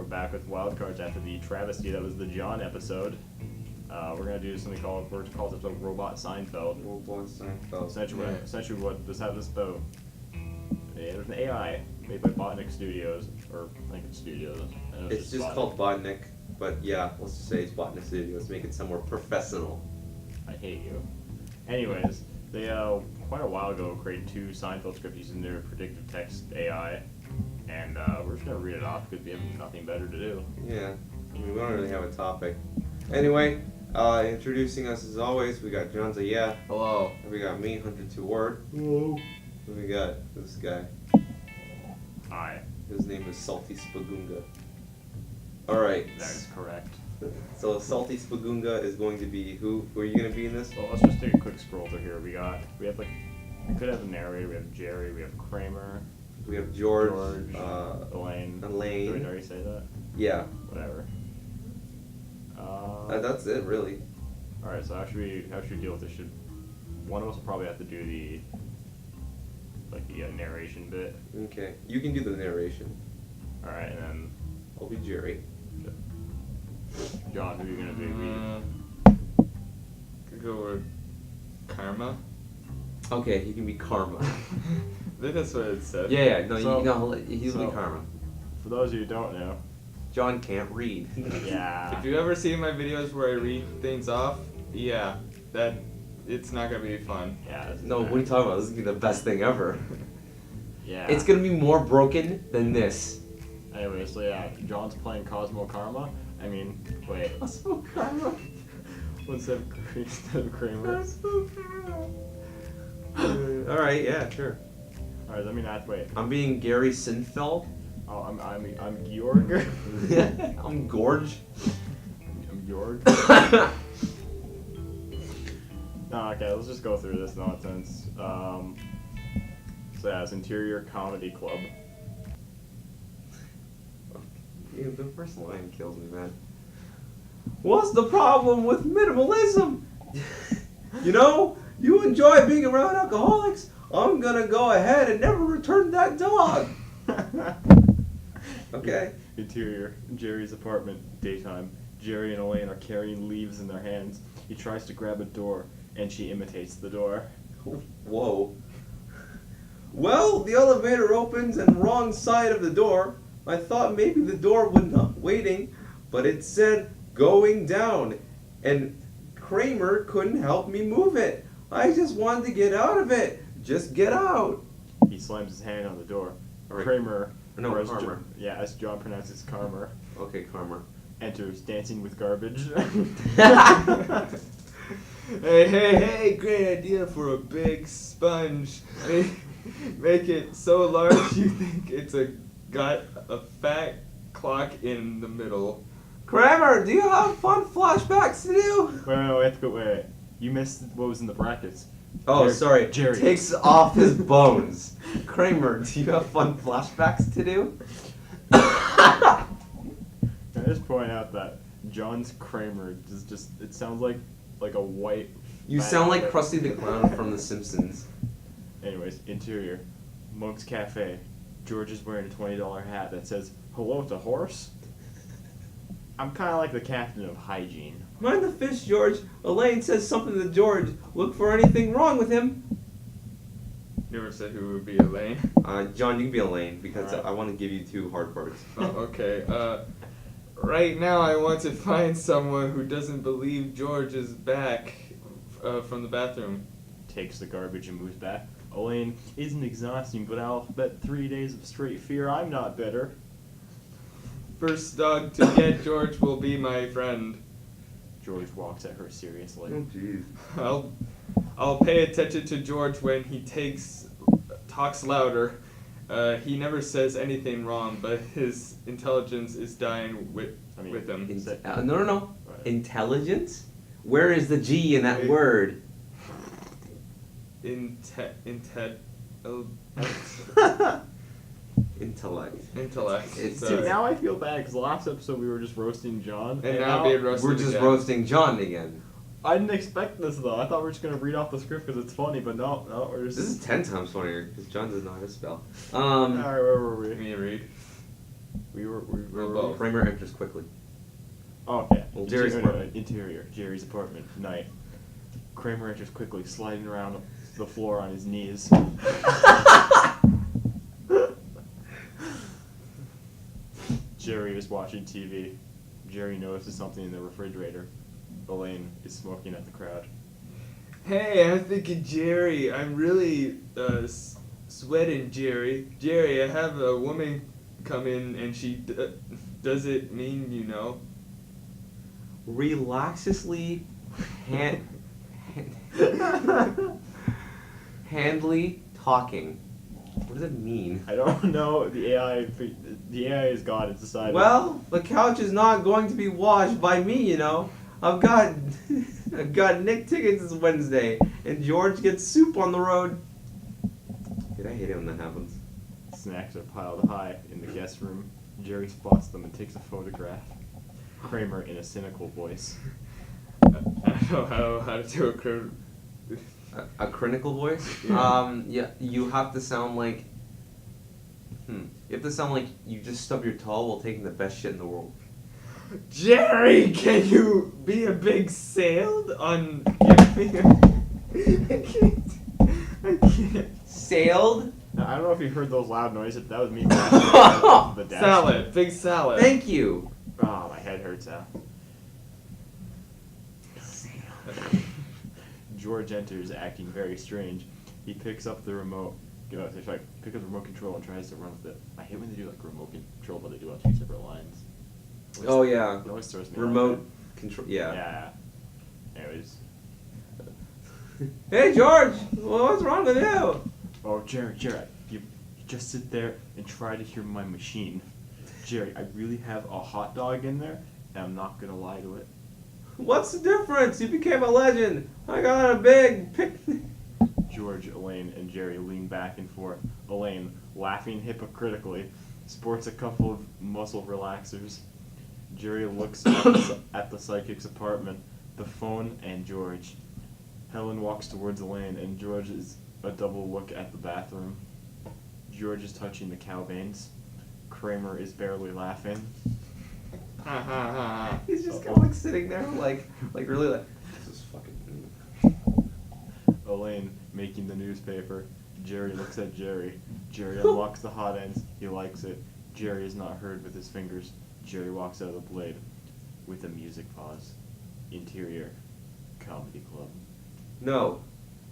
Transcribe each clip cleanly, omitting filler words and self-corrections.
back with wildcards after the travesty that was the John episode. We're gonna do something called this episode Robot Seinfeld. Robot Seinfeld. Essentially, what does have this about? Yeah, there's an AI made by Botnik Studios, or I think it's Studios. I know It's just called Botnik, but yeah, let's just say it's Botnik Studios. Make it somewhere professional. I hate you. Anyways, they quite a while ago created 2 Seinfeld scripts using their predictive text AI, and we're just gonna read it off because we have nothing better to do. Yeah, I mean, we don't really have a topic. Anyway, introducing us as always, we got John's yeah. Hello. And we got me, Hunter Two Word. Hello. And we got this guy. Hi. His name is Salty Spagunga. Alright. That is correct. So Salty Spagunga is going to be who are you gonna be in this? Well, let's just take a quick scroll through here. We could have a narrator, we have Jerry, we have Kramer, We have George, Elaine. Elaine. Did we already say that? Yeah. Whatever. That's it really. Alright, so how should we deal with this? One of us will probably have to do the narration bit. Okay. You can do the narration. Alright, and then I'll be Jerry. John, who are you gonna be? Could go with Karma. Okay, he can be Karma. I think that's what it said. Yeah, no, So- he'll be Karma. For those of you who don't know, John can't read. yeah. If you ever see my videos where I read things off, yeah, it's not gonna be fun. Yeah. No, what are you talking about? This is gonna be the best thing ever. Yeah. It's gonna be more broken than this. Anyway, so yeah, John's playing Cosmo Karma. I mean, wait. Cosmo Karma. Instead of Kramer. Alright, yeah, sure. Alright, let me not wait. I'm being Gary Sinfeld. Oh, I'm Georg. I'm Gorge. I'm Georg. No, okay, let's just go through this nonsense. So yeah, it's Interior Comedy Club. Dude, the first line kills me, man. What's the problem with minimalism? You enjoy being around alcoholics. I'm gonna go ahead and never return that dog. Okay. Interior, Jerry's apartment, daytime. Jerry and Elaine are carrying leaves in their hands. He tries to grab a door, and she imitates the door. Whoa. Well, the elevator opens and wrong side of the door. I thought maybe the door was not waiting, but it said going down, and Kramer couldn't help me move it. I just wanted to get out of it. Just get out. He slams his hand on the door. Right. Kramer, No, or as Karma. as John pronounces Karma, Okay, Karma. enters dancing with garbage. Hey, great idea for a big sponge. Make it so large you think it's got a fat clock in the middle. Kramer, do you have fun flashbacks to do? Wait. You missed what was in the brackets. Oh, sorry. Jerry. Takes off his bones. Kramer, do you have fun flashbacks to do? Can I just point out that John's Kramer is just, it sounds like a white... You fat- sound like Krusty the Clown from The Simpsons. Anyways, interior. Monk's Cafe. George is wearing a $20 hat that says, "Hello to horse?" I'm kind of like the captain of hygiene. Mind the fish, George. Elaine says something to George. Look for anything wrong with him. Never said who would be Elaine. John, you can be Elaine because Alright. I want to give you 2 hard parts. Oh, okay. Right now I want to find someone who doesn't believe George is back from the bathroom. Takes the garbage and moves back. Elaine, isn't exhausting, but I'll bet 3 days of straight fear I'm not bitter. First dog to get George will be my friend. George walks at her seriously. jeez. I'll pay attention to George when he talks louder. He never says anything wrong, but his intelligence is dying with him. No. Right. Intelligence? Where is the G in that Wait. word? Intellect. Intellect. It's- See, now I feel bad because last episode we were just roasting John. And now being roasted We're just again. roasting John again. I didn't expect this though. I thought we were just gonna read off the script because it's funny, but no, we're just. This is 10 times funnier because John doesn't know how to spell. Alright, where were we? Me and Reed. We were both. Kramer enters quickly. Oh, okay. Well, Jerry's apartment. Interior. Jerry's apartment. Night. Kramer enters quickly, sliding around the floor on his knees. Jerry is watching TV. Jerry notices something in the refrigerator. Elaine is smoking at the crowd. Hey, I'm thinking Jerry. I'm really sweating, Jerry. Jerry, I have a woman come in and she does it mean, you know? Relaxously, handly talking. What does it mean? I don't know. The AI is God. It's decided. Well, the couch is not going to be washed by me, you know. I've got Nick tickets this Wednesday, and George gets soup on the road. Dude, I hate it when that happens. Snacks are piled high in the guest room. Jerry spots them and takes a photograph. Kramer in a cynical voice. I don't know how to do a crowd. A critical voice? Yeah, you have to sound like... You have to sound like you just stub your toe while taking the best shit in the world. Jerry, can you be a big sailed on I can't. Sailed? Now, I don't know if you heard those loud noises. That was me. The dash. Salad, big salad. Thank you. Oh, my head hurts now. George enters, acting very strange. He picks up the remote. Pick up the remote control and tries to run with it. I hate when they do like remote control, but they do it on two separate lines. Oh yeah. It always throws me off. Remote control. Yeah. Yeah. Anyways. Hey George, what's wrong with you? Oh, Jerry, you just sit there and try to hear my machine. Jerry, I really have a hot dog in there, and I'm not gonna lie to it. What's the difference? You became a legend. I got a big picnic. George, Elaine, and Jerry lean back and forth. Elaine, laughing hypocritically, sports a couple of muscle relaxers. Jerry looks at the psychic's apartment, the phone, and George. Helen walks towards Elaine, and George is a double look at the bathroom. George is touching the cow veins. Kramer is barely laughing. He's just kind of like sitting there, like really like. This is fucking. Elaine making the newspaper. Jerry looks at Jerry. Jerry unlocks the hot ends. He likes it. Jerry is not heard with his fingers. Jerry walks out of the blade with a music pause. Interior comedy club. No.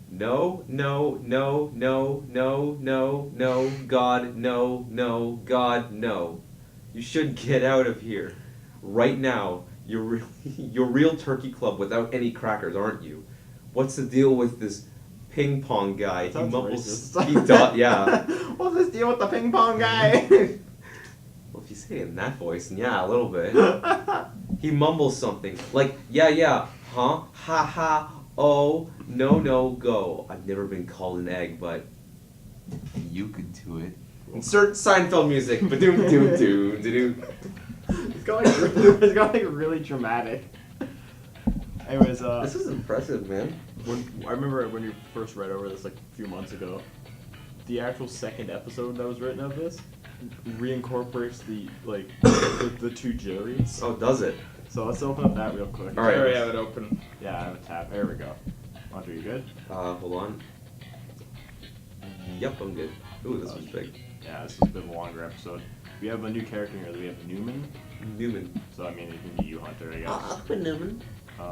No, no, no, no, no, no, no, God, no, God, no. You should get out of here. Right now, you're real turkey club without any crackers, aren't you? What's the deal with this ping pong guy? Sounds He mumbles. racist. Yeah. What's this deal with the ping pong guy? Well, if you say it in that voice, then yeah, a little bit. He mumbles something like, yeah, huh, ha ha, oh, no, go. I've never been called an egg, but you could do it. Insert Seinfeld music. Ba-doom-doom-doom-doom. It's got like really dramatic. Anyways, This is impressive, man. I remember when you first read over this like a few months ago, the actual second episode that was written of this reincorporates the two Jerrys. Oh, does it? So let's open up that real quick. All right. I already have it open. Yeah, I have a tab. There we go. Andre, you good? Hold on. Yep, I'm good. Ooh, this was big. Yeah, this is a bit of a longer episode. We have a new character here. We have Newman. Newman. So I mean, it can be you, Hunter, I guess. Newman. He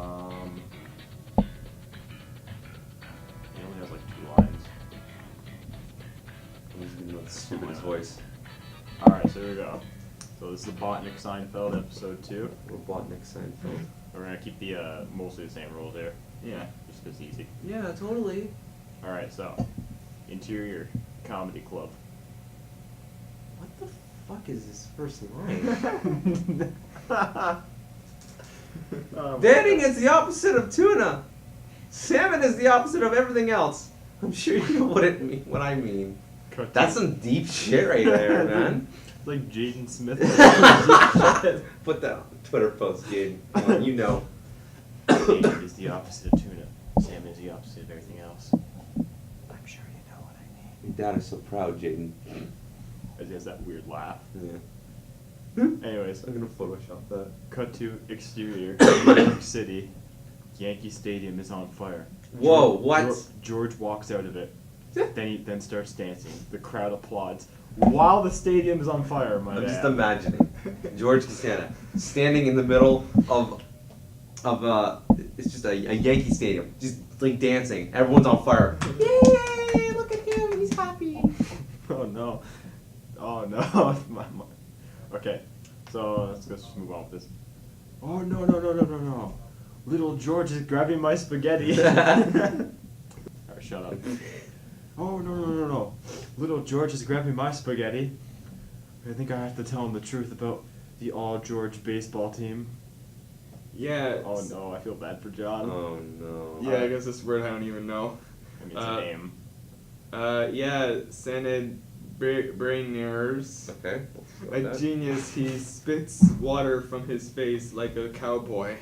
only has like 2 lines. I'm just gonna know the stupidest voice. Alright, so here we go. So this is the Botnik Seinfeld episode 2. Or Botnik Seinfeld. We're gonna keep the mostly the same rules here. Yeah. Just 'cause it's easy. Yeah, totally. Alright, so interior comedy club. What the fuck is this first line? Danning is the opposite of tuna. Salmon is the opposite of everything else. I'm sure you know what I mean. That's some deep shit right there, man. It's like Jaden Smith. Put that on Twitter post, Jaden. Come on, you know. Salmon is the opposite of tuna. Salmon is the opposite of everything else. I'm sure you know what I mean. Your dad is so proud, Jaden. As he has that weird laugh. Yeah. Anyways, I'm gonna Photoshop that. cut to exterior, New York City. Yankee Stadium is on fire. Whoa, what? George walks out of it. Then starts dancing. The crowd applauds. While the stadium is on fire, my I'm bad. just imagining George Costanza standing in the middle of it's just a Yankee Stadium, just like dancing. Everyone's on fire. Yay! Look at him, he's happy. Oh no. Oh no. Okay, so let's just move on with this. Oh no. Little George is grabbing my spaghetti. Alright, shut up. Oh no. Little George is grabbing my spaghetti. I think I have to tell him the truth about the all George baseball team. Yeah. Oh no, I feel bad for John. Oh no. Yeah, I guess this word I don't even know. I mean, it's a name. Yeah, Senate Brainers. Okay. A genius, he spits water from his face like a cowboy.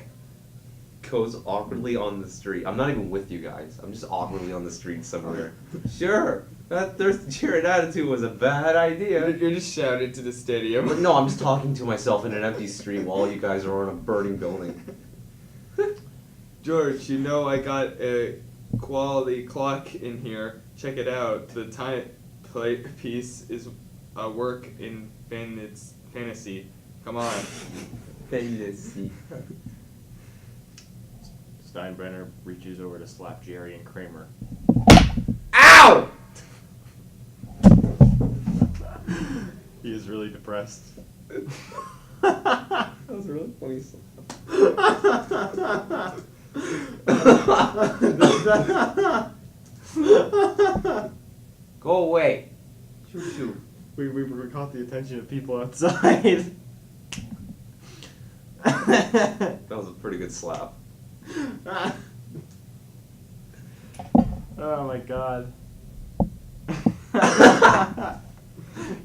Goes awkwardly on the street. I'm not even with you guys. I'm just awkwardly on the street somewhere. Sure, that thirsty cheering attitude was a bad idea. You're just shouting to the stadium. But no, I'm just talking to myself in an empty street while you guys are on a burning building. George, you know I got a quality clock in here. Check it out. The time piece is a work in fantasy. Come on. Fantasy. Steinbrenner reaches over to slap Jerry and Kramer. Ow! He is really depressed. That was really funny. Go away. Shoo. We caught the attention of people outside. That was a pretty good slap. Oh my god.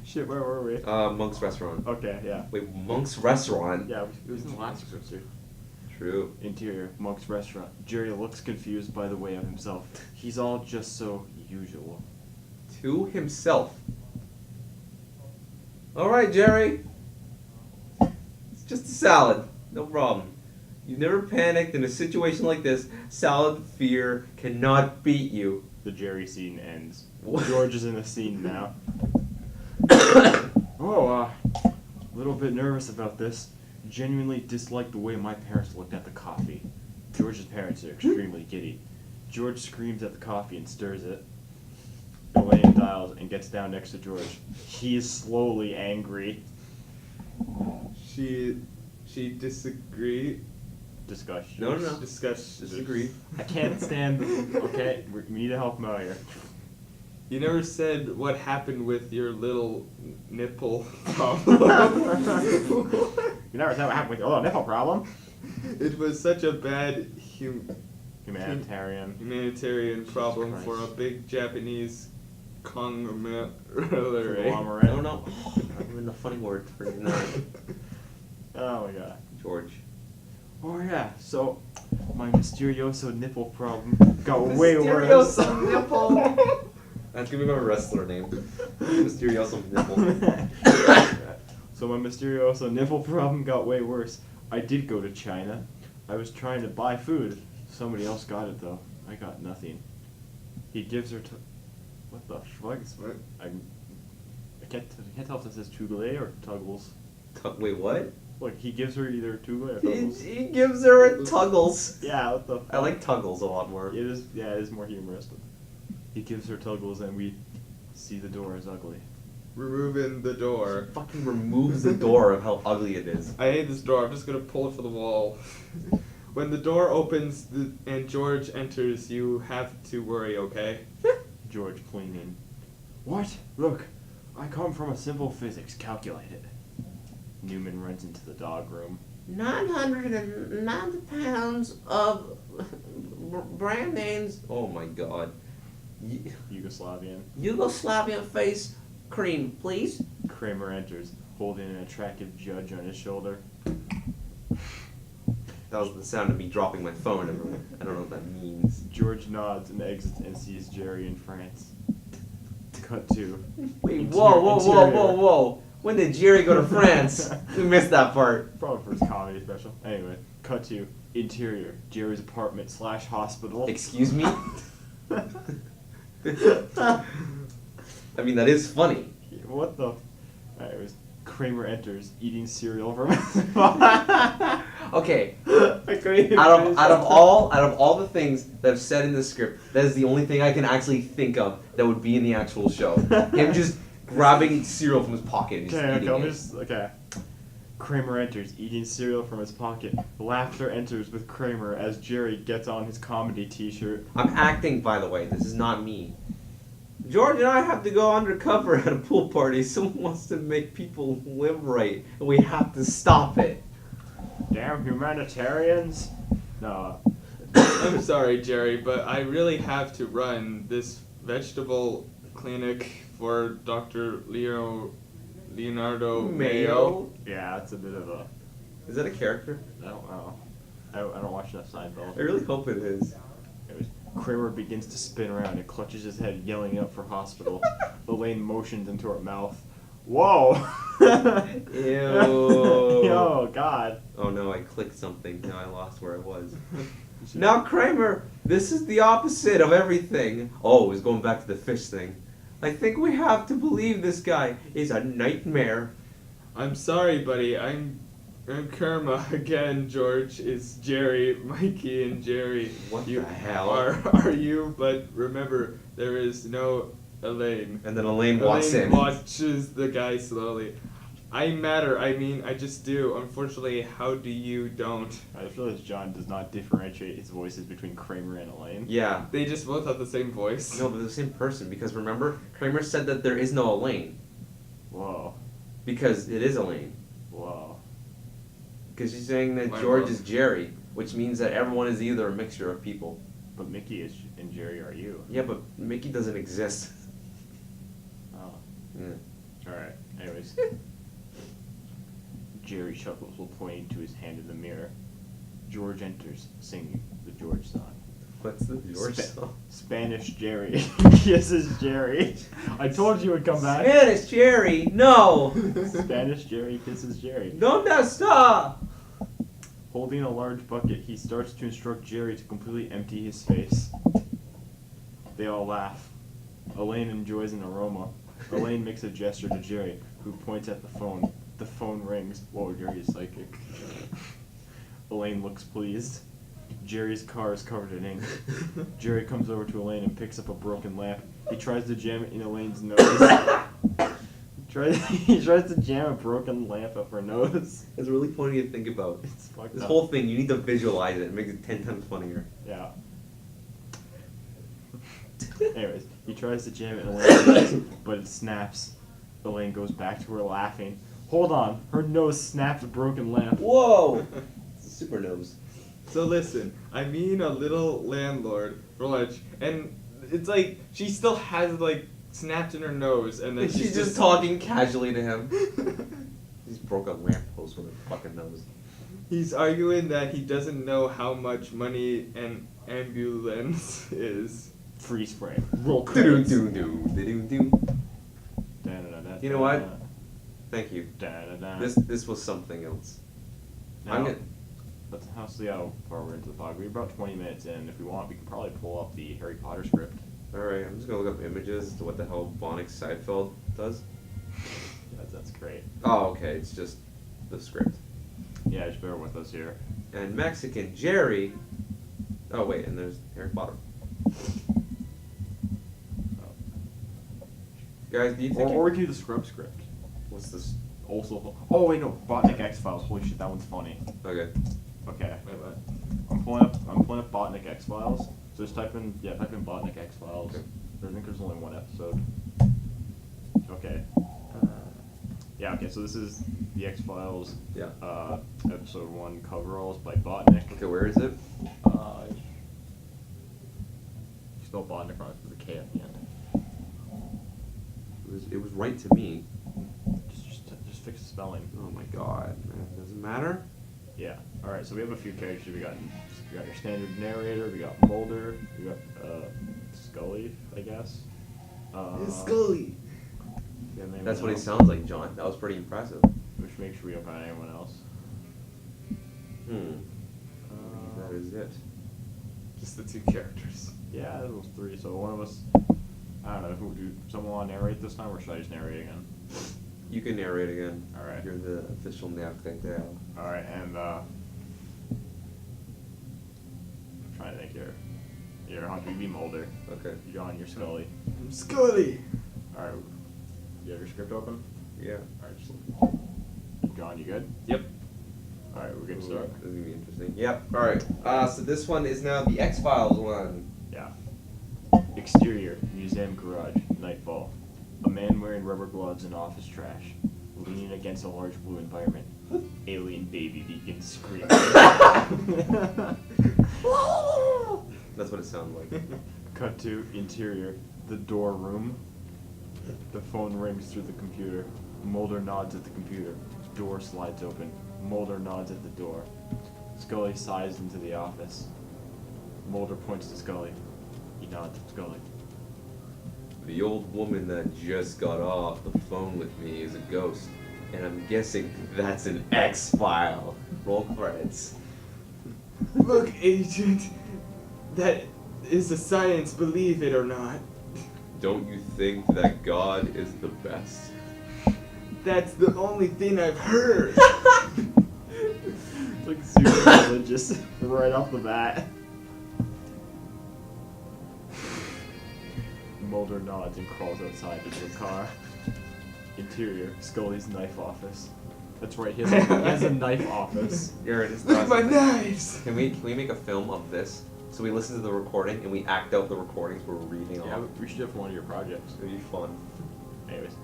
Shit, where were we? Monk's Restaurant. Okay, yeah. Wait, Monk's Restaurant? Yeah, it was in the last episode. True. Interior, Monk's Restaurant. Jerry looks confused by the way of himself. He's all just so usual. To himself. Alright, Jerry. It's just a salad. No problem. You've never panicked in a situation like this. Salad fear cannot beat you. The Jerry scene ends. What? George is in the scene now. A little bit nervous about this. Genuinely dislike the way my parents looked at the coffee. George's parents are extremely giddy. George screams at the coffee and stirs it. Elaine dials and gets down next to George. He is slowly angry. She disagreed. Discussion. No. Disagree. I can't stand. Okay, we need to help him out here. You never said what happened with your little nipple problem. You never said what happened with your little nipple problem. It was such a bad Humanitarian. humanitarian problem Christ. for a big Japanese conglomerate. Conglomerate. No. I'm in the funny word for that. Oh my god. George. Oh yeah, so my Mysterioso nipple problem got way worse. Mysterioso nipple. That's gonna be my wrestler name. Mysterioso nipple. So my Mysterioso nipple problem got way worse. I did go to China. I was trying to buy food. Somebody else got it though. I got nothing. He gives her what the fuck? What? I can't tell if this is Tugle or Tuggles. Wait, what? Look, he gives her either Tugle or Tuggles. He gives her a Tuggles. Yeah, what the I like Tuggles a lot more. It is more humorous. But he gives her Tuggles and we see the door is ugly. Removing the door. Fucking removes the door of how ugly it is. I hate this door. I'm just gonna pull it for the wall. When the door opens and George enters, you have to worry, okay? George cleaning. What? Look, I come from a simple physics. Calculate it. Newman runs into the dog room. 990 pounds of brand names. Oh my god. Yugoslavian. Yugoslavian face cream, please. Kramer enters, holding an attractive judge on his shoulder. That was the sound of me dropping my phone, everyone. I don't know what that means. George nods and exits and sees Jerry in France. Cut to. Wait, Interior. whoa. When did Jerry go to France? We missed that part. Probably first comedy special. Anyway, cut to interior. Jerry's apartment / hospital. Excuse me? I mean, that is funny. What the? Alright, it was Kramer enters eating cereal from Okay. I couldn't even Out finish of that. all the things that I've said in the script, that is the only thing I can actually think of that would be in the actual show. Him just grabbing cereal from his pocket and just Okay, eating okay, it. okay. Kramer enters, eating cereal from his pocket. Laughter enters with Kramer as Jerry gets on his comedy t-shirt. I'm acting, by the way. This is not me. George and I have to go undercover at a pool party. Someone wants to make people live right, and we have to stop it. Damn humanitarians! No. I'm sorry, Jerry, but I really have to run this vegetable clinic for Dr. Leonardo Mayo. Yeah, it's a bit of a... Is that a character? I don't know. I don't watch enough Seinfeld. I really hope it is. Anyways, Kramer begins to spin around and clutches his head, yelling out for hospital. Elaine motions into her mouth. Whoa! Ew. Yo, God. Oh no, I clicked something. Now I lost where I was. Now, Kramer, this is the opposite of everything. Oh, he's going back to the fish thing. I think we have to believe this guy is a nightmare. I'm sorry, buddy. I'm Kerma again. George is Jerry, Mikey, and Jerry. What you the hell? are you? But remember, there is no Elaine. And then Elaine walks in. Watches the guy slowly. I matter. I mean, I just do. Unfortunately, how do you don't? I just realized John does not differentiate his voices between Kramer and Elaine. Yeah. They just both have the same voice. No, they're the same person because remember, Kramer said that there is no Elaine Whoa. because it is Elaine. Whoa. Because she's saying that My George love. is Jerry, which means that everyone is either a mixture of people. But Mickey is and Jerry are you. Yeah, but Mickey doesn't exist. Oh. Yeah. Alright. Anyways. Jerry chuckles while pointing to his hand in the mirror. George enters, singing the George song. What's the George Spa- song? Spanish Jerry kisses Jerry. I told you it would come back. Spanish Jerry, no! Spanish Jerry kisses Jerry. ¿Dónde está? Holding a large bucket, he starts to instruct Jerry to completely empty his face. They all laugh. Elaine enjoys an aroma. Elaine makes a gesture to Jerry, who points at the phone. The phone rings. Whoa, Jerry is psychic. Elaine looks pleased. Jerry's car is covered in ink. Jerry comes over to Elaine and picks up a broken lamp. He tries to jam it in Elaine's nose. He tries to jam a broken lamp up her nose. It's really funny to think about. It's fucked This up. whole thing, you need to visualize it. It makes it 10 times funnier. Yeah. Anyways, he tries to jam it in Elaine's nose, but it snaps. Elaine goes back to her laughing. Hold on, her nose snapped a broken lamp. Whoa! It's a super nose. So listen, I mean a little landlord for lunch, and it's like she still has like snapped in her nose, and then She's just talking casually to him. He just broke a lamppost with her fucking nose. He's arguing that he doesn't know how much money an ambulance is. Freeze frame. Roll Do credits. do do do do. Da-da-da-da, You know what? da-da-da. Thank you. Da-da-da. This was something else. I'm Now, gonna. let's see how far we're into the pod. We're about 20 minutes in. If we want, we can probably pull up the Harry Potter script. Alright, I'm just gonna look up images as to what the hell Botnik Seinfeld does. That's great. Oh, okay, it's just the script. Yeah, just bear with us here. And Mexican Jerry. Oh wait, and there's Harry Potter. Guys, do you think? Or we can do the Scrub script. What's this? Also, oh wait, no, Botnik X Files. Holy shit, that one's funny. Okay. Okay, Wait, what? I'm pulling up Botnik X Files. So just type in Botnik X Files. Okay. I think there's only one episode. Okay. Yeah. Okay. So this is the X Files. Yeah. Episode 1 coveralls by Botnik. Okay, where is it? You spell Botnik wrong with a K at the end. It was right to me. Just fix the spelling. Oh my god, man. Does it matter? Yeah. All right. So we have a few characters. We got your standard narrator. We got Mulder. We got Scully, I guess. Scully. Getting anyone That's what he else? sounds like, John. That was pretty impressive. Which make sure we don't find anyone else. That is it. Just the 2 characters. Yeah, it was 3. So one of us. I don't know. Who do someone want to narrate this time, or should I just narrate again? You can narrate again. All right. You're the official narrator. All right, and I'm trying to think here. You're Hunter, you be Mulder. Okay. John, you're Scully. I'm Scully. All right. You have your script open? Yeah. All right. John, you good? Yep. All right, we're good to start. This is gonna be interesting. Yep. All right. So this one is now the X-Files one. Yeah. Exterior, museum garage, nightfall. A man wearing rubber gloves and office trash, leaning against a large blue environment. Alien baby beacon screaming. That's what it sounds like. Cut to interior, the door room. The phone rings through the computer. Mulder nods at the computer. Door slides open. Mulder nods at the door. Scully sighs into the office. Mulder points to Scully. He nods at Scully. The old woman that just got off the phone with me is a ghost, and I'm guessing that's an X-File. Roll credits. Look, Agent. That is a science, believe it or not. Don't you think that God is the best? That's the only thing I've heard. It's like super religious right off the bat. Mulder nods and crawls outside into the car. Interior, Scully's knife office. That's right, he has a knife office. Here it is. Look at my knives. Can we make a film of this? So we listen to the recording and we act out the recordings we're reading Yeah, off. we should do it for one of your projects. It'd be fun. Anyways,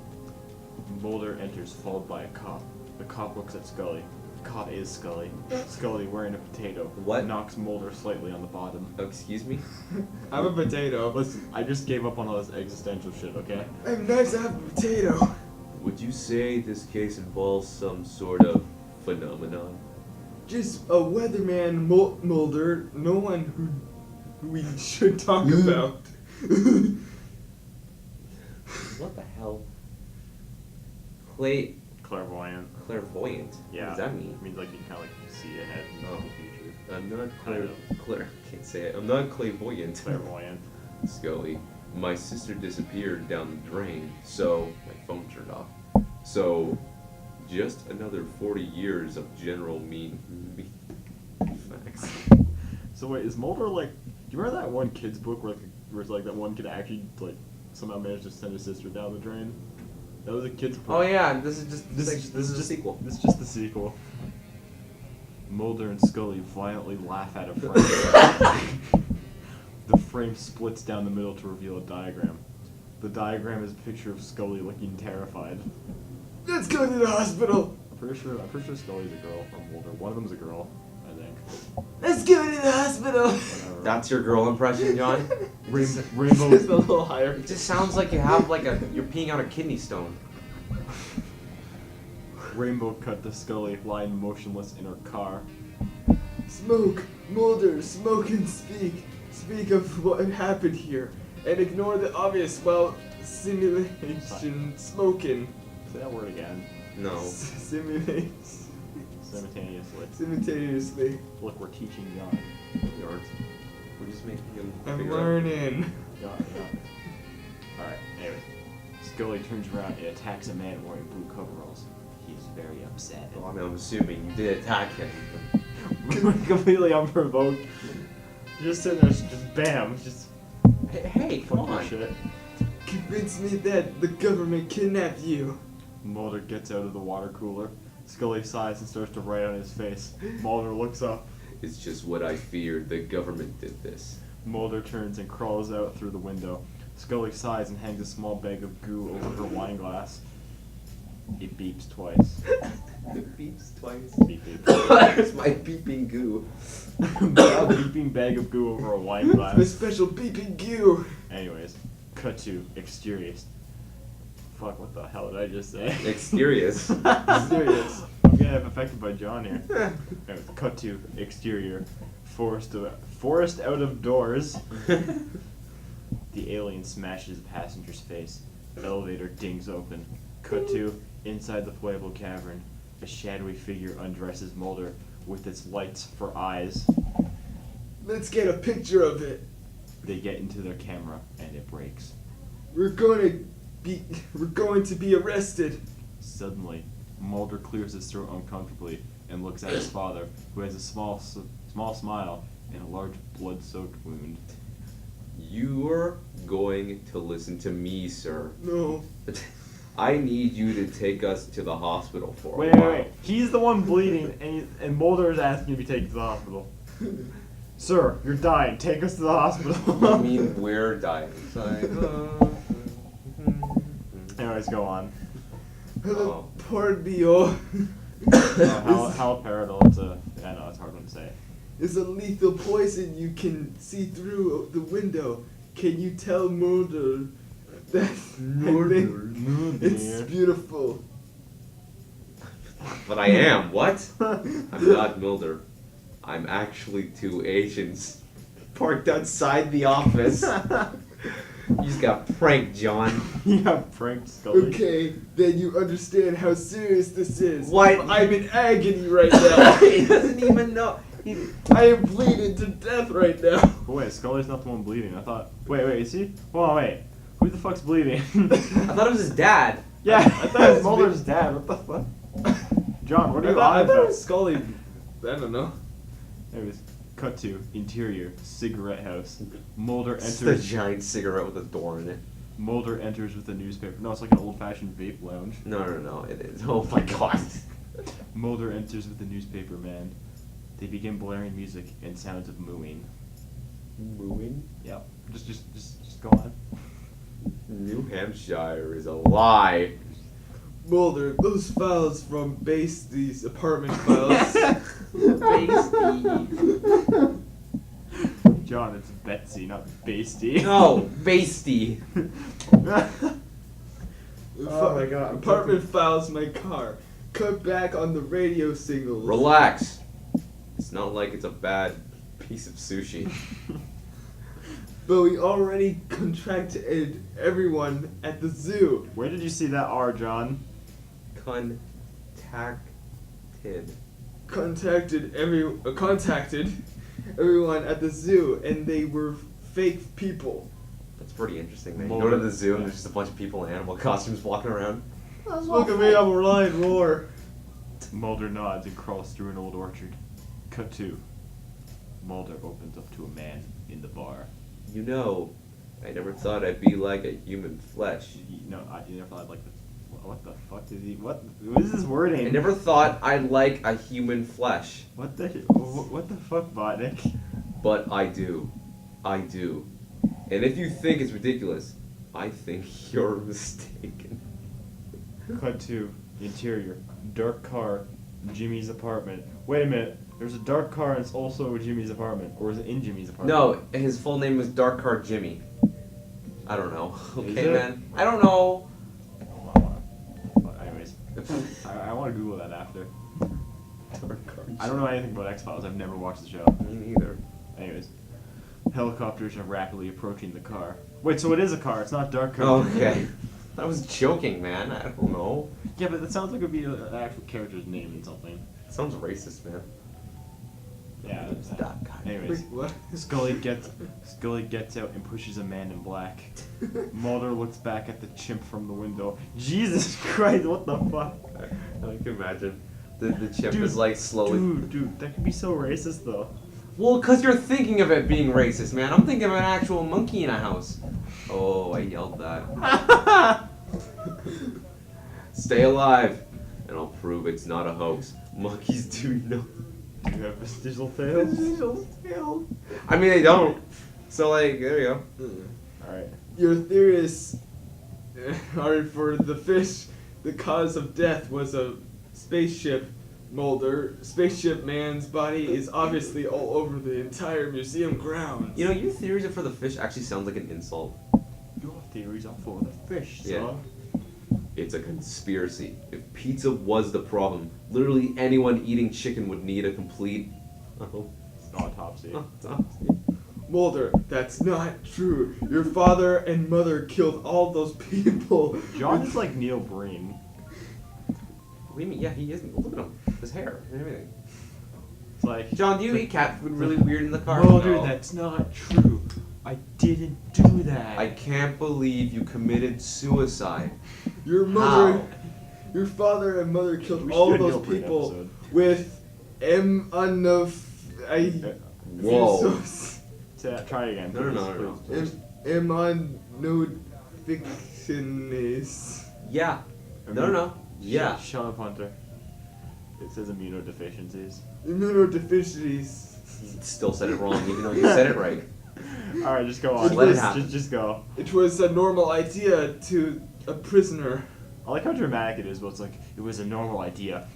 Mulder enters, followed by a cop. The cop looks at Scully. The cop is Scully. Scully, wearing a potato, What? knocks Mulder slightly on the bottom. Oh, excuse me? I'm a potato. Listen, I just gave up on all this existential shit, okay? I have knives, I have a potato. Would you say this case involves some sort of phenomenon? Just a weatherman, Mulder. No one who we should talk about. What the hell? Clairvoyant. Clairvoyant? Yeah. What does that mean? It means like you kind of like see ahead into Oh. the future. I'm not Kind can't say it. I'm not clairvoyant. Clairvoyant. Scully, my sister disappeared down the drain, so my phone turned off. So, just another 40 years of general mean facts. So wait, is Mulder like? Do you remember that one kid's book where it's like that one kid actually like somehow managed to send his sister down the drain? That was a kid's book. Oh yeah, this is just This is a just sequel. This is just the sequel. Mulder and Scully violently laugh at a frame. The frame splits down the middle to reveal a diagram. The diagram is a picture of Scully looking terrified. Let's go to the hospital. I'm pretty sure Scully's a girl from Mulder. One of them's a girl, I think. Let's go to the hospital. Whatever. That's your girl impression, John? Rainbow. Just a little higher. It just sounds like you have you're peeing out a kidney stone. Rainbow cut to Scully lying motionless in her car. Smoke, Mulder, smoke and speak. Speak of what happened here, and ignore the obvious while simulation smoking. Say that word again. No. Simulate. Simultaneously. Simultaneously. Look, we're teaching John. We aren't. We're just making him I'm figure out- learning. John. Alright, anyways. Scully turns around and attacks a man wearing blue coveralls. He's very upset. Well, I mean, I'm assuming you did attack him. Completely unprovoked. Just sitting there, just bam, just Hey, come fucking on. shit. Convince me that the government kidnapped you. Mulder gets out of the water cooler. Scully sighs and starts to write on his face. Mulder looks up. It's just what I feared. The government did this. Mulder turns and crawls out through the window. Scully sighs and hangs a small bag of goo over her wine glass. It beeps twice. It beeps twice. Beep beep. Where's my beeping goo? A beeping bag of goo over a wine My glass. special beeping goo. Anyways, cut to exterior. Fuck, what the hell did I just say? Exteriors. Serious. I'm getting affected by John here. Anyways, cut to exterior. Forest out of doors. The alien smashes a passenger's face. The elevator dings open. Cut to inside the Pueblo cavern. A shadowy figure undresses Mulder with its lights for eyes. Let's get a picture of it. They get into their camera and it breaks. We're going to be arrested. Suddenly, Mulder clears his throat uncomfortably and looks at his father, who has a small smile and a large blood-soaked wound. You're going to listen to me, sir. No. I need you to take us to the hospital for a Wait. while. He's the one bleeding, and Mulder is asking to be taken to the hospital. Sir, you're dying. Take us to the hospital. I mean, we're dying. It's like, Anyways, go on. Oh. Pardon me, oh. Haloperidol, I know, it's a hard one to say. It's a lethal poison you can see through the window. Can you tell Mulder that it's beautiful? But I am. What? I'm not Mulder. I'm actually two Asians parked outside the office. You just got pranked, John. You got pranked, Scully. Okay, then you understand how serious this is. What? I'm in agony right now. He doesn't even know. I am bleeding to death right now. Oh, wait, Scully's not the one bleeding. I thought. Wait, is he? Hold on, wait. Who the fuck's bleeding? I thought it was his dad. Yeah, I thought it was Mulder's dad. What the fuck? John, what are you I on thought it about? was Scully. I don't know. Anyways, cut to interior cigarette house. Mulder It's the enters. giant cigarette with a door in it. Mulder enters with a newspaper. No, it's like an old-fashioned vape lounge. No, it is. Oh my god. Mulder enters with a newspaper man. They begin blaring music and sounds of mooing. Mooing? Yep. Just go on. New Hampshire is a lie. Mulder, those files from these apartment files. John, it's Betsy, not Basty. No, Basty. Oh my God, I'm Apartment files my car. Cut back on the radio signals. Relax. It's not like it's a bad piece of sushi. But we already contracted everyone at the zoo. Where did you see that R, John? Contacted. Contacted everyone at the zoo, and they were fake people. That's pretty interesting, man. You Mulder- go to the zoo and there's just a bunch of people in animal costumes walking around. Look at me, I'm a lion roar. Mulder nods and crawls through an old orchard. Cut to. Mulder opens up to a man in the bar. You know, I never thought I'd be like a human flesh. You never thought like what the fuck did he? What is this wording? I never thought I'd like a human flesh. What the fuck, Botnik? But I do. I do. And if you think it's ridiculous, I think you're mistaken. Cut to interior, dark car, Jimmy's apartment. Wait a minute. There's a dark car and it's also Jimmy's apartment, or is it in Jimmy's apartment? No, his full name is Dark Car Jimmy. I don't know. Is Okay, it? man. I don't know. Anyways, I want to Google that after. Dark Car I don't know anything about X-Files. I've never watched the show. Me neither. Anyways, helicopters are rapidly approaching the car. Wait, so it is a car. It's not dark car. Okay. I was joking, man. I don't know. Yeah, but that sounds like it would be an actual character's name in something. Sounds racist, man. Yeah. It's Dark Car. Anyways, Wait, what? Scully gets out and pushes a man in black. Mulder looks back at the chimp from the window. Jesus Christ, what the fuck? I can imagine. The chimp Dude, is like slowly. Dude, that could be so racist though. Well, because you're thinking of it being racist, man. I'm thinking of an actual monkey in a house. Oh, I yelled that. Stay alive, and I'll prove it's not a hoax. Monkeys do not. Do you have vestigial tails? I mean, they don't. So, like, there you go. Alright. Your theorists are for the fish. The cause of death was a spaceship. Mulder, spaceship man's body is obviously all over the entire museum grounds. You know, your theories are for the fish actually sounds like an insult. Your theories are for the fish, Yeah. son. It's a conspiracy. If pizza was the problem, literally anyone eating chicken would need a complete Autopsy. autopsy. Mulder, that's not true. Your father and mother killed all those people. John is like Neil Breen. What do you mean? Yeah, he isn't. Look at him. His hair and everything. It's like, John, do you eat cat food really weird in the car? Mulder, No. that's not true. I didn't do that. I can't believe you committed suicide. Your mother, How? your father and mother killed We should all do a those Neil Breen people episode. with Whoa. Try again. No. please. Immunodeficiencies. Yeah. No. Yeah. Shut up, Hunter. It says immunodeficiencies. Immunodeficiencies. He still said it wrong, even though you said it right. Alright, just go on. Just let it happen. Just go. It was a normal idea to a prisoner. I like how dramatic it is, but it's like, it was a normal idea.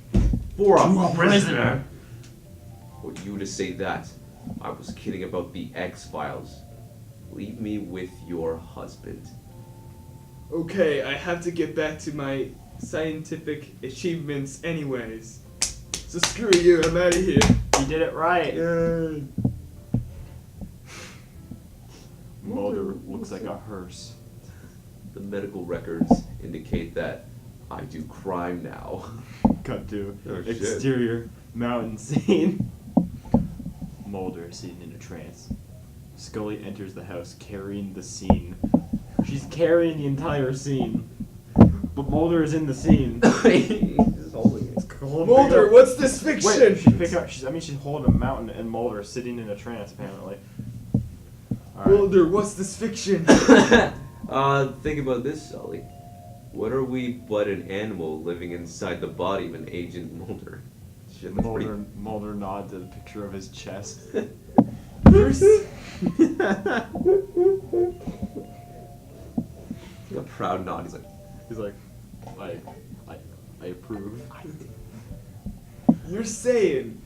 For a prisoner. For you to say that, I was kidding about the X-Files. Leave me with your husband. Okay, I have to get back to my scientific achievements anyways. So screw you, I'm out of here. You did it right. Yay. Mulder looks like a hearse. The medical records indicate that I do crime now. Cut to Oh, shit. exterior mountain scene. Mulder is sitting in a trance. Scully enters the house carrying the scene. She's carrying the entire scene. But Mulder is in the scene. He's holding it. Mulder, what's this fiction? Wait, she's holding a mountain and Mulder is sitting in a trance apparently. Alright. Mulder, what's this fiction? Think about this, Sully. What are we but an animal living inside the body of an Agent Mulder? Shit, that's pretty... Mulder nods at a picture of his chest. First, A proud nod. He's like, I approve. you're saying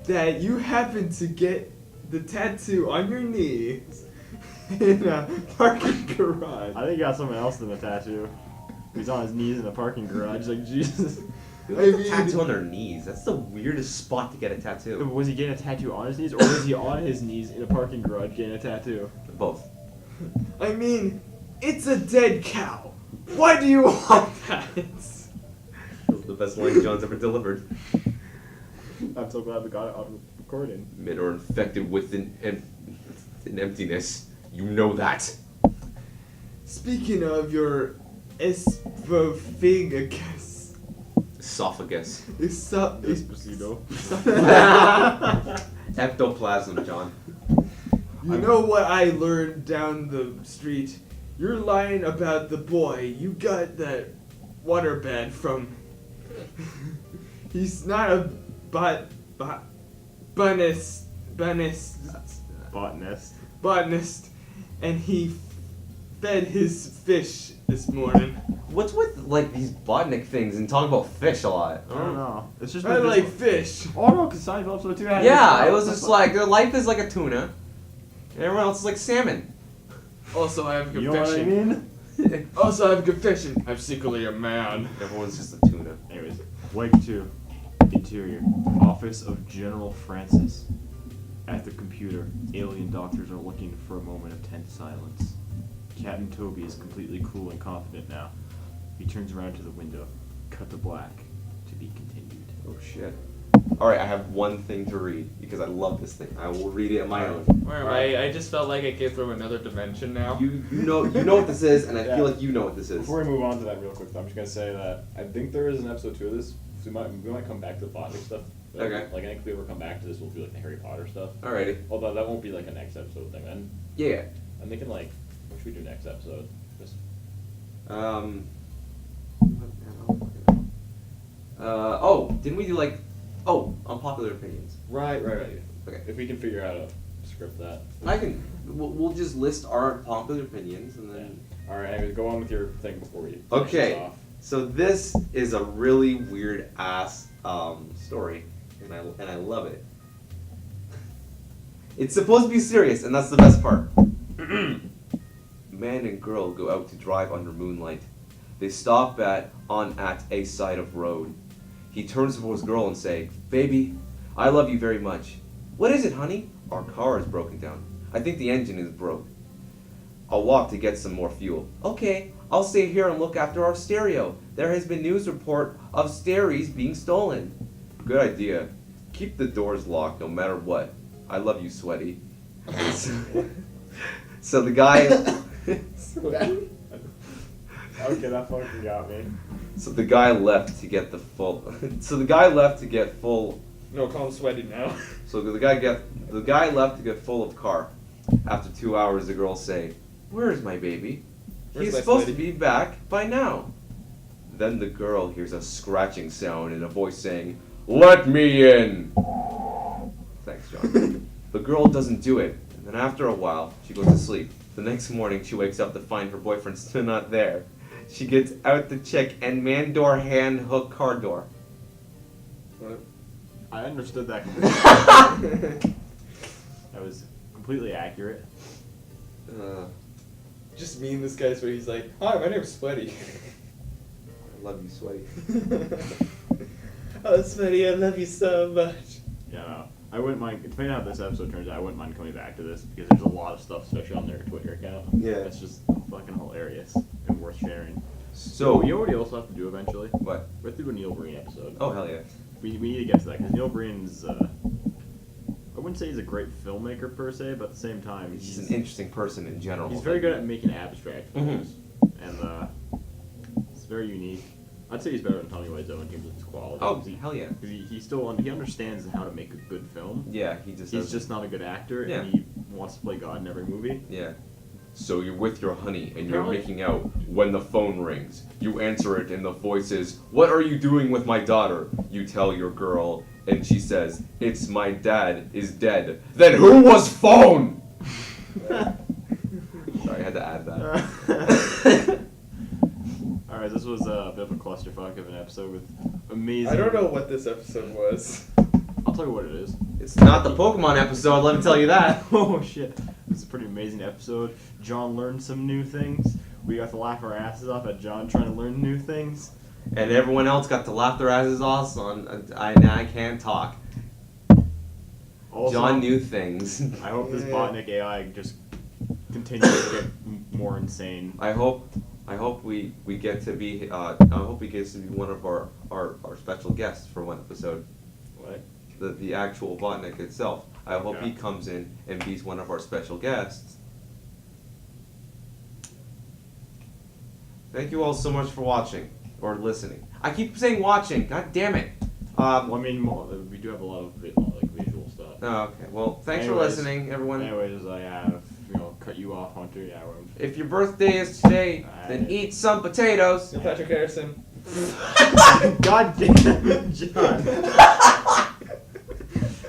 that you happen to get the tattoo on your knees in a parking garage. I think he got someone else than a tattoo. He's on his knees in a parking garage like Jesus. who I has a mean- tattoo on their knees? That's the weirdest spot to get a tattoo. Was he getting a tattoo on his knees, or was he on his knees in a parking garage getting a tattoo? Both. I mean, it's a dead cow. Why do you want that? The best line John's ever delivered. I'm so glad we got it on recording. Men are infected with an emptiness. You know that. Speaking of your esophagus, Esophagus. Despacito. Ectoplasm, John. You know what I learned down the street? You're lying about the boy. You got that waterbed from. He's not a botanist, Botanist. and he fed his fish this morning. What's with like these Botnik things and talking about fish a lot? I don't know. It's just I like fish. Oh no, because Seinfeld episode 2 had Yeah, it was just like their life is like a tuna, and everyone else is like salmon. Also, I have a You know what I confession. mean? Also, I have a confession. I'm secretly a man. Everyone's just a tuna. Anyways, Wake 2. Interior. Office of General Francis. At the computer, alien doctors are looking for a moment of tense silence. Captain Toby is completely cool and confident now. He turns around to the window. Cut to black. To be continued. Oh shit. Alright, I have one thing to read because I love this thing. I will read it on my own. I just felt like I came from another dimension now. You know what this is, and I Yeah. feel like you know what this is. Before we move on to that real quick, I'm just gonna say that I think there is an episode 2 of this. So we might come back to the Botnik stuff. Okay. Like I think if we ever come back to this, we'll do like the Harry Potter stuff. Alrighty. Although that won't be like a next episode thing. Then Yeah. I'm thinking like, what should we do next episode? Just Didn't we do like unpopular opinions? right. Okay. If we can figure out a script that. We'll just list our popular opinions and then. All right. Anyways, go on with your thing before we. finish Okay. this off. So this is a really weird ass story, and I love it. It's supposed to be serious, and that's the best part. Man and girl go out to drive under moonlight. They stop at a side of road. He turns towards girl and say, "Baby, I love you very much." "What is it, honey?" "Our car is broken down. I think the engine is broke. I'll walk to get some more fuel. Okay, I'll stay here and look after our stereo. There has been news report of stereos being stolen. Good idea. Keep the doors locked no matter what. I love you, Sweaty. So the guy... Okay, that fucking got me. So the guy left to get full... No, call him Sweaty now. So the guy left to get full of car. After 2 hours, the girls say, "Where is my baby? Where's He's my supposed Sweaty?" to be back by now." Then the girl hears a scratching sound and a voice saying, "Let me in!" Thanks, John. The girl doesn't do it, and then after a while, she goes to sleep. The next morning, she wakes up to find her boyfriend still not there. She gets out the check and man door hand hook car door. What? I understood that. That was completely accurate. Just me and this guy's where he's like, "Hi, my name's Sweaty." I love you, Sweaty. Oh, Sweaty, I love you so much. Yeah, no. I wouldn't mind, depending on how this episode turns out, I wouldn't mind coming back to this because there's a lot of stuff, especially on their Twitter account. Yeah. It's just fucking hilarious and worth sharing. So, you know what we also have to do eventually? what? We have to do a Neil Breen episode. Oh, hell yeah. We need to get to that because Neil Breen's, I wouldn't say he's a great filmmaker per se, but at the same time, He's just an interesting person in general. he's very good at making abstract films. And it's very unique. I'd say he's better than Tommy Wiseau in terms of his quality. Oh, 'cause hell yeah. Because he still he understands how to make a good film. Yeah, he just He's does. just not a good actor, Yeah. and he wants to play God in every movie. Yeah. So you're with your honey and you're Apparently- making out when the phone rings. You answer it and the voice is, "What are you doing with my daughter?" You tell your girl and she says, "It's my dad is dead." Then who was phone? Sorry, I had to add that. Alright, this was a bit of a clusterfuck of an episode with amazing... I don't know what this episode was. I'll tell you what it is. It's not the Pokemon episode, let me tell you that. Oh shit. This is a pretty amazing episode. John learned some new things. We got to laugh our asses off at John trying to learn new things. And everyone else got to laugh their asses off on I can't talk. Also, John knew things. I hope this Yeah. Botnik AI just continues to get more insane. I hope we get to be one of our special guests for one episode. What? The actual Botnik itself. I hope Okay. he comes in and be one of our special guests. Thank you all so much for watching or listening. I keep saying watching. God damn it. Well, I mean, we do have a lot of visual stuff. Oh, okay. Well, thanks for Anyways. listening, everyone. Anyways, I have cut you off, Hunter. Yeah, If your birthday is today, then eat some potatoes. Neil Patrick Harrison. God damn it, John.